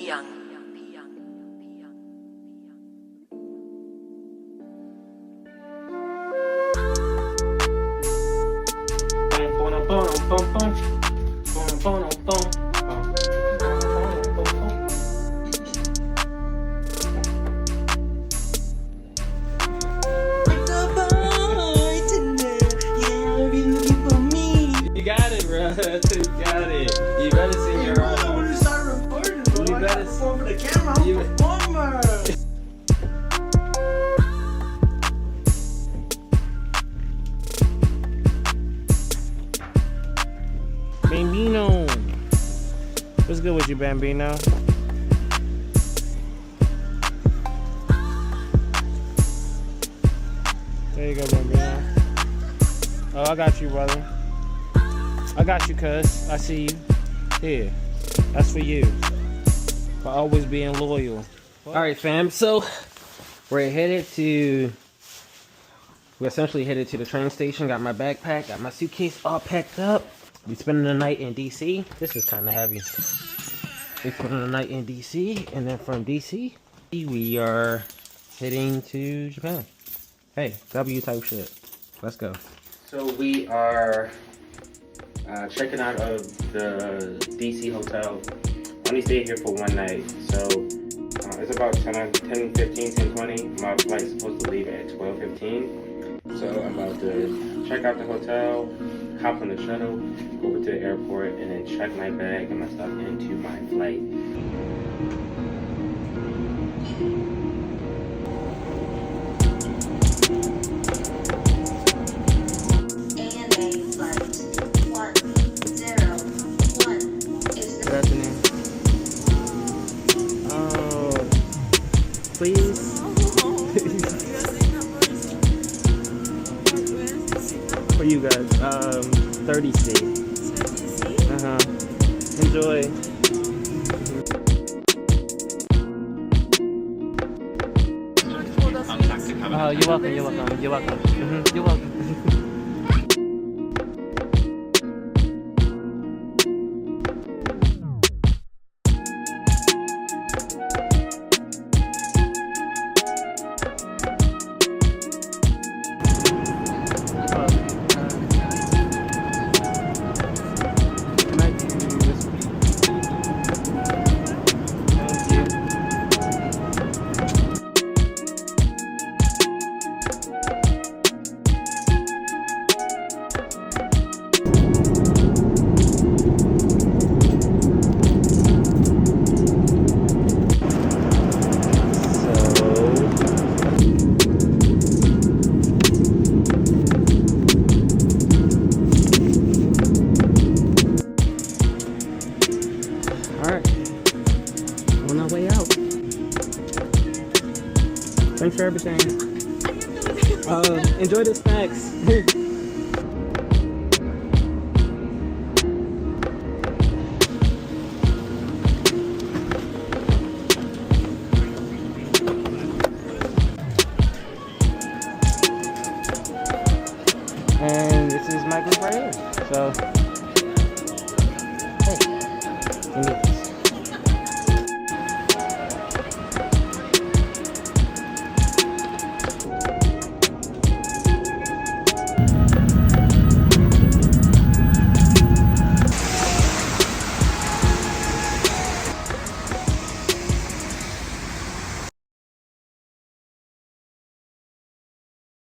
You got it, bro. You got it. You better see your eyes. When you start recording, bro, You I better gotta perform for the camera. I'm a performer. Bambino. What's good with you, Bambino? There you go, Bambino. Oh, I got you, brother. I got you, cuz. I see you. Here. That's for you. For always being loyal. Alright, fam. So, we're essentially headed to the train station. Got my backpack. Got my suitcase all packed up. We spending the night in DC. This is kind of heavy. We spending the night in DC. And then from DC, we are heading to Japan. Hey, W type shit. Let's go. So we are checking out of the DC hotel. Only stayed here for one night. So it's about 10:20. My flight's supposed to leave at 12:15. So I'm about to check out the hotel, hop on the shuttle, go over to the airport, and then check my bag and my stuff into my flight. Good afternoon. Oh, please. For you guys, 30C. Enjoy. Oh, you're welcome. You're welcome. You're welcome. You're welcome. On our way out. Thanks for everything. Enjoy the snacks.